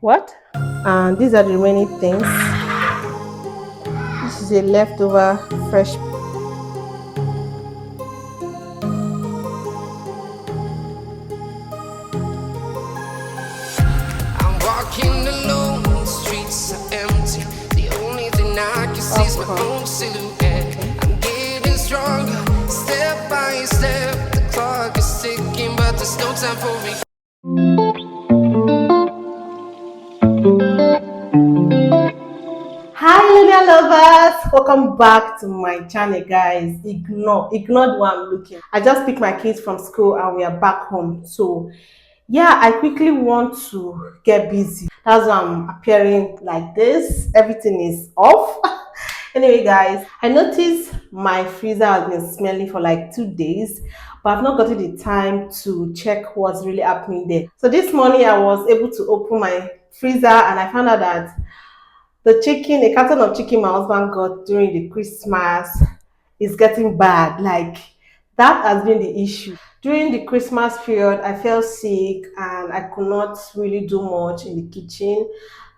What? And these are the remaining things. This is a leftover fresh. I'm walking alone, the streets are empty. The only thing I can see is my own silhouette. I'm getting stronger, step by step. The clock is ticking, but there's no time for me. Hi Lunia lovers, welcome back to my channel guys. Ignore the one I'm looking. I just picked my kids from school and we are back home. So yeah, I quickly want to get busy. That's why I'm appearing like this. Everything is off. Anyway guys, I noticed my freezer has been smelling for like 2 days, but I've not gotten the time to check what's really happening there. So this morning I was able to open my freezer and I found out that a carton of chicken my husband got during the Christmas is getting bad. Like that has been the issue. During the Christmas period, I felt sick and I could not really do much in the kitchen,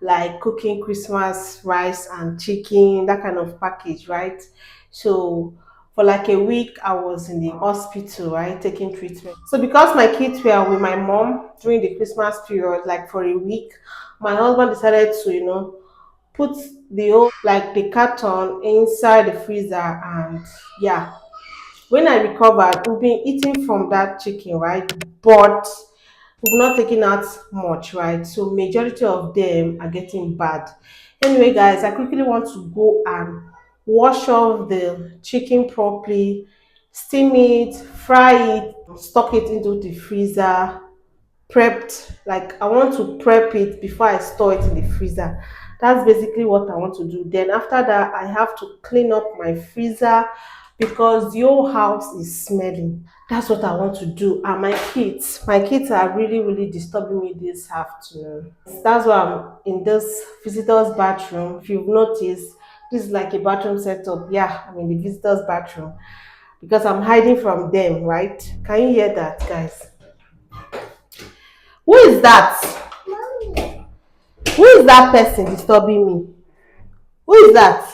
like cooking Christmas rice and chicken, that kind of package, right? So for like a week, I was in the hospital, right, taking treatment. So because my kids were with my mom during the Christmas period, like for a week, my husband decided to, put the whole like the carton inside the freezer. And yeah, when I recovered, we've been eating from that chicken, right? But we've not taken out much, right? So majority of them are getting bad. Anyway guys, I quickly want to go and wash off the chicken properly, steam it, fry it, stock it into the freezer, prepped. Like I want to prep it before I store it in the freezer. That's basically what I want to do. Then after that, I have to clean up my freezer because the whole house is smelling. That's what I want to do. And my kids are really disturbing me this afternoon. That's why I'm in this visitor's bathroom. If you've noticed, this is like a bathroom setup. Yeah, I'm in the visitor's bathroom because I'm hiding from them, right? Can you hear that, guys? Who is that? Who is that person disturbing me? Who is that?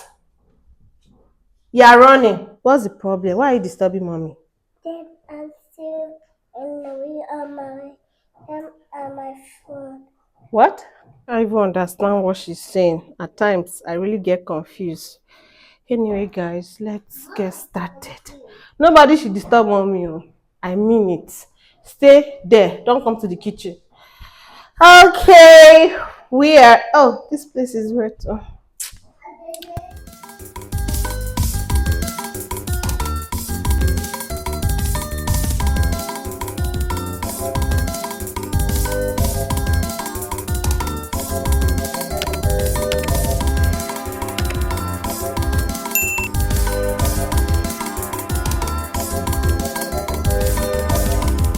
You are running. What's the problem? Why are you disturbing mommy? Then I'm still in the way on my phone. What? I don't even understand what she's saying. At times, I really get confused. Anyway, guys, let's get started. Nobody should disturb mommy. Oh. I mean it. Stay there. Don't come to the kitchen. Okay. We are. Oh, this place is wet. Oh.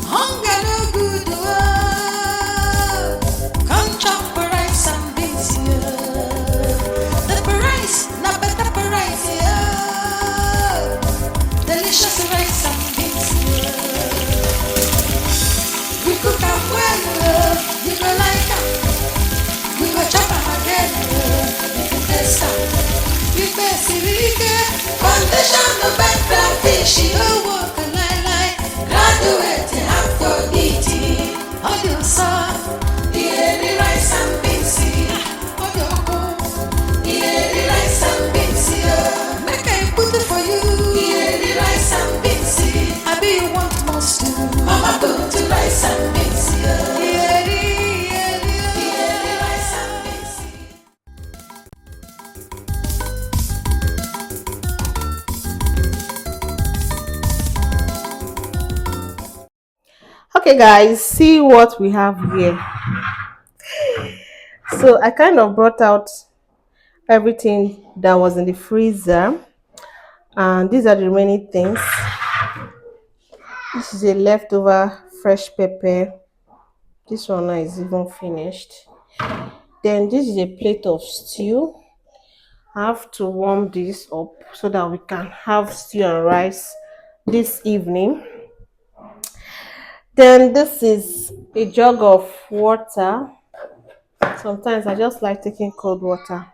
Hunger no good, oh. Come chop rice and beans, yeah. The rice, not better rice, yeah. Delicious rice and beans, yeah. We cook am well, you go like am. We go chop am again, if you taste am. You taste it, foundation no better fish, oh walk a lie. Graduate in Aphrodite. Audio song, the rice and beans. Audio go, the rice and beans. Make I put it for you. The rice and beans. I be you want more stew. Mama put the rice and beans. The rice and beans. Okay, guys, see what we have here. So I kind of brought out everything that was in the freezer, and these are the remaining things. This is a leftover fresh pepper. This one now is even finished. Then this is a plate of stew. I have to warm this up so that we can have stew and rice this evening. Then this is a jug of water. Sometimes I just like taking cold water.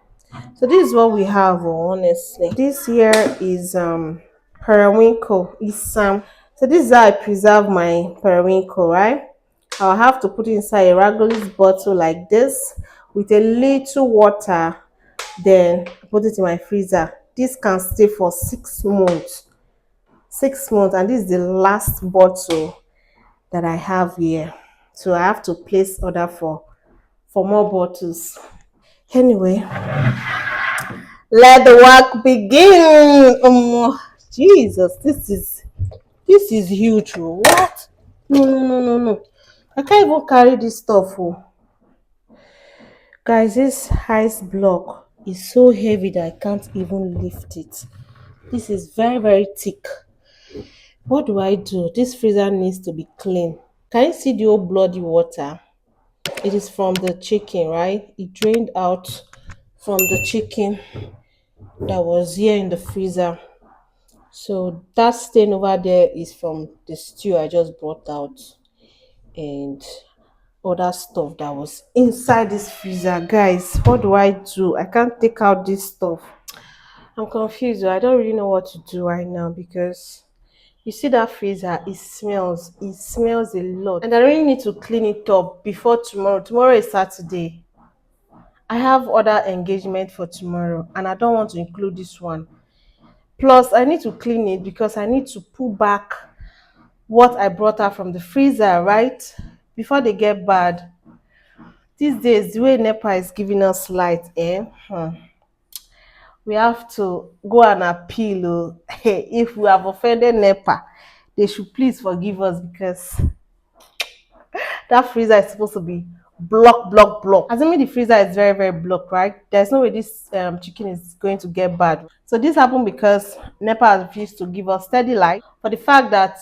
So this is what we have, oh, honestly. This here is periwinkle. Is so this is how I preserve my periwinkle, right? I'll have to put it inside a Ragolis bottle like this with a little water, then put it in my freezer. This can stay for 6 months. 6 months, and this is the last bottle that I have here. So I have to place order for more bottles. Anyway, let the work begin. Jesus, this is huge. Oh. What? No, no, no, no, no. I can't even carry this stuff. Oh. Guys, this ice block is so heavy that I can't even lift it. This is very, very thick. What do I do? This freezer needs to be clean. Can you see the old bloody water? It is from the chicken, right? It drained out from the chicken that was here in the freezer. So that stain over there is from the stew I just brought out and other stuff that was inside this freezer. Guys, what do I do? I can't take out this stuff. I'm confused. I don't really know what to do right now because you see that freezer, it smells a lot, and I really need to clean it up before tomorrow. Tomorrow is Saturday. I have other engagement for tomorrow and I don't want to include this one. Plus, I need to clean it because I need to pull back what I brought out from the freezer, right? Before they get bad. These days, the way NEPA is giving us light, we have to go and appeal. Oh. If we have offended NEPA, they should please forgive us because that freezer is supposed to be block. Assuming the freezer is very, very blocked, right? There's no way this chicken is going to get bad. So this happened because NEPA has refused to give us steady light for the fact that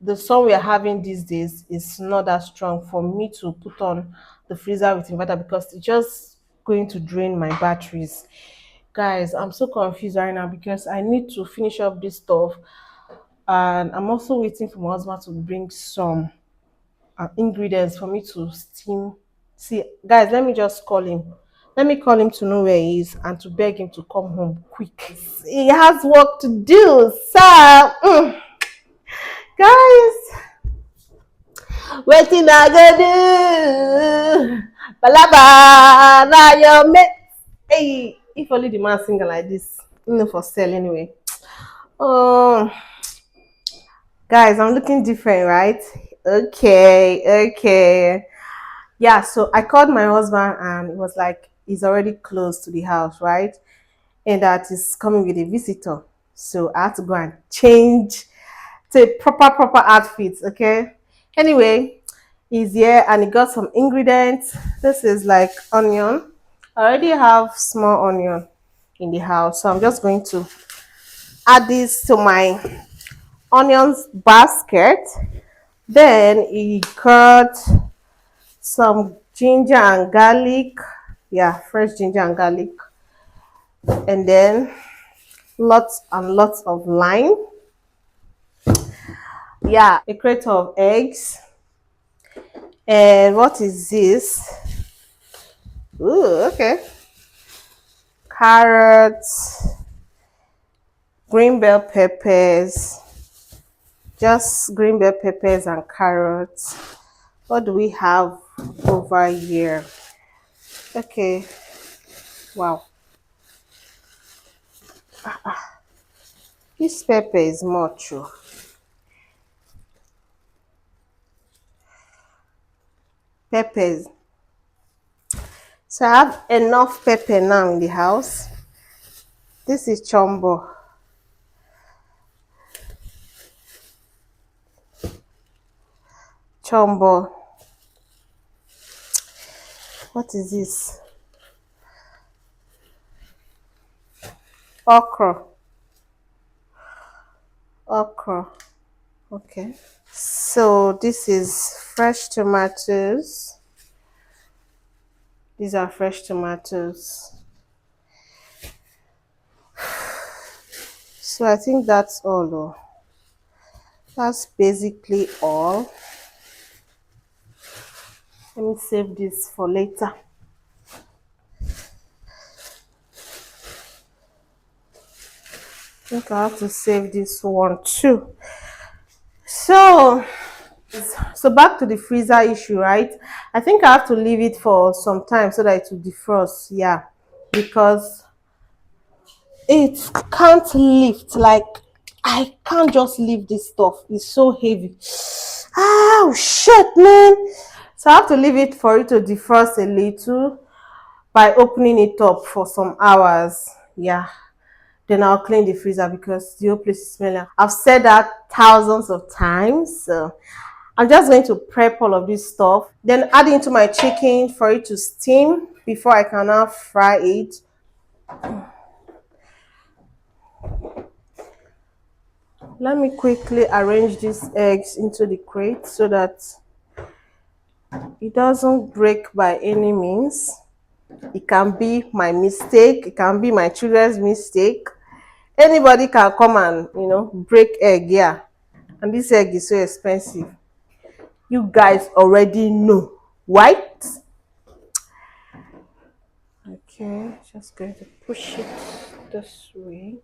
the sun we are having these days is not that strong for me to put on the freezer with inverter because it's just going to drain my batteries. Guys, I'm so confused right now because I need to finish up this stuff, and I'm also waiting for my husband to bring some ingredients for me to steam. See, guys, let me just call him. Let me call him to know where he is and to beg him to come home quick. He has work to do, sir. Guys, wetin I go do? Balaba na your mate. Hey, if only the man sing like this, for sale anyway. Oh, guys, I'm looking different, right? Okay. Yeah, so I called my husband and it was like he's already close to the house, right? And that he's coming with a visitor. So I had to go and change to a proper outfit, okay? Anyway, he's here and he got some ingredients. This is like onion. I already have small onion in the house, so I'm just going to add this to my onions basket. Then he cut some ginger and garlic, fresh ginger and garlic, and then lots and lots of lime, a crate of eggs, and what is this? Ooh, okay. Carrots, green bell peppers, just green bell peppers and carrots. What do we have over here? Okay, wow. This pepper is much. Peppers. So I have enough pepper now in the house. This is chombo. What is this? Okra. Okay. So this is fresh tomatoes. These are fresh tomatoes. So I think that's all. That's basically all. Let me save this for later. think I have to save this one too. So, so back to the freezer issue, right? I think I have to leave it for some time so that it will defrost. Yeah, because it can't lift. Like I can't just lift this stuff. It's so heavy. Oh shit, man! So I have to leave it for it to defrost a little by opening it up for some hours. Yeah. Then I'll clean the freezer because the whole place is smelling. I've said that thousands of times. So I'm just going to prep all of this stuff, then add into my chicken for it to steam before I can now fry it. Let me quickly arrange these eggs into the crate so that it doesn't break by any means. It can be my mistake, it can be my children's mistake. Anybody can come and break egg, yeah. And this egg is so expensive. You guys already know, right? Okay, just going to push it this way.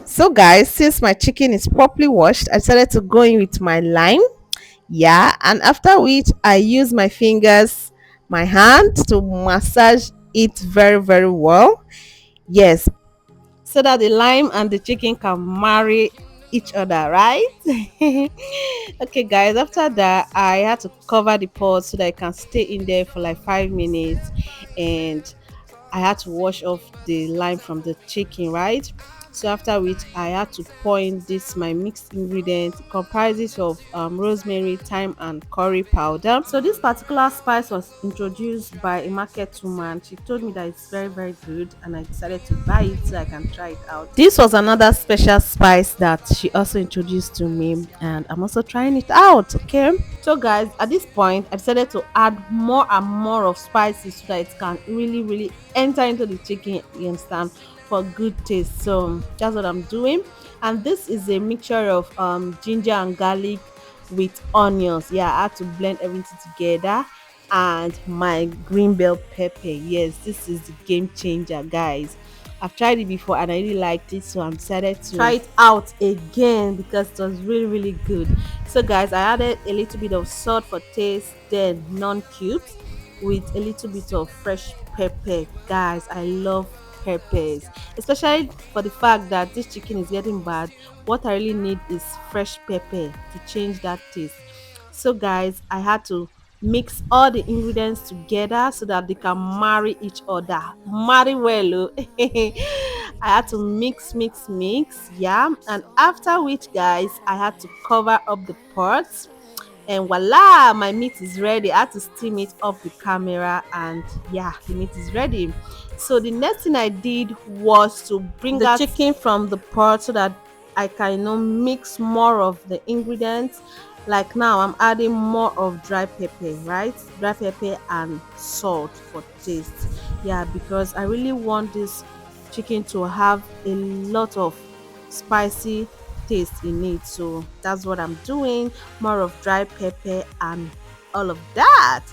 So guys, since my chicken is properly washed, I decided to go in with my lime. Yeah, and after which I use my fingers, my hand to massage it very, very well. Yes, so that the lime and the chicken can marry each other, right? Okay, guys, after that, I had to cover the pot so that it can stay in there for like 5 minutes, and I had to wash off the lime from the chicken, right? So after which I had to pour in this my mixed ingredient. It comprises of rosemary, thyme, and curry powder. So this particular spice was introduced by a market woman. She told me that it's very, very good, and I decided to buy it so I can try it out. This was another special spice that she also introduced to me, and I'm also trying it out. Okay, so guys, at this point I decided to add more and more of spices so that it can really, really enter into the chicken, you understand, for good taste. So that's what I'm doing. And this is a mixture of ginger and garlic with onions. Yeah, I had to blend everything together, and my green bell pepper. Yes, this is the game changer, guys. I've tried it before and I really liked it, so I'm decided to try it out again because it was really, really good. So guys, I added a little bit of salt for taste, then non-cubes with a little bit of fresh pepper. Guys, I love peppers, especially for the fact that this chicken is getting bad. What I really need is fresh pepper to change that taste. So guys, I had to mix all the ingredients together so that they can marry each other, marry well. Oh. I had to mix, yeah. And after which, guys, I had to cover up the pot, and voila, my meat is ready. I had to steam it off the camera, and yeah, the meat is ready. So the next thing I did was to bring the chicken from the pot so that I can mix more of the ingredients. Like now I'm adding more of dry pepper, right? Dry pepper and salt for taste. Yeah, because I really want this chicken to have a lot of spicy taste in it. So that's what I'm doing. More of dry pepper and all of that.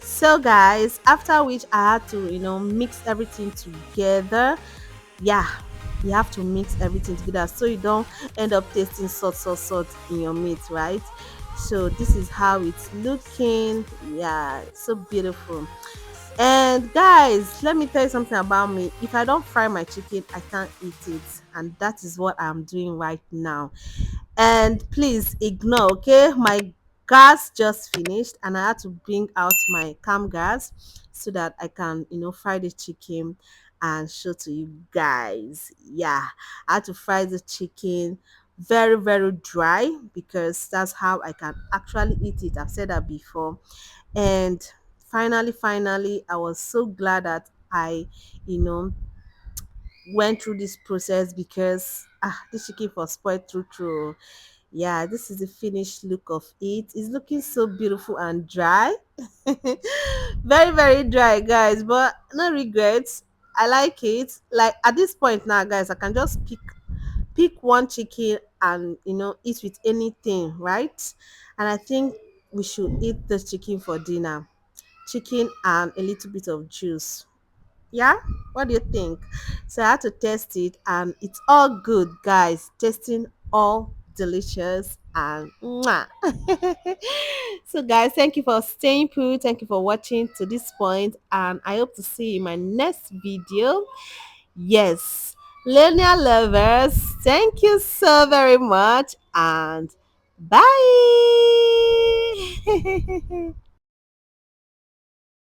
So guys, after which I had to mix everything together. Yeah, you have to mix everything together so you don't end up tasting salt in your meat, right? So this is how it's looking. Yeah, it's so beautiful. And guys, let me tell you something about me. If I don't fry my chicken, I can't eat it, and that is what I'm doing right now. And please ignore, okay, my gas just finished and I had to bring out my cam gas so that I can fry the chicken and show to you guys. Yeah, I had to fry the chicken very, very dry because that's how I can actually eat it. I've said that before. And finally, I was so glad that I you know went through this process because this chicken was spoiled through. Yeah, this is the finished look of it. It's looking so beautiful and dry. Very, very dry, guys, but no regrets. I like it. Like at this point now, guys, I can just pick one chicken and eat with anything, right? And I think we should eat this chicken for dinner. Chicken and a little bit of juice. Yeah, what do you think? So I had to test it, and it's all good, guys. Tasting all delicious and mwah. So, guys, thank you for staying put. Thank you for watching to this point, and I hope to see you in my next video. Yes, linear lovers, thank you so very much, and bye.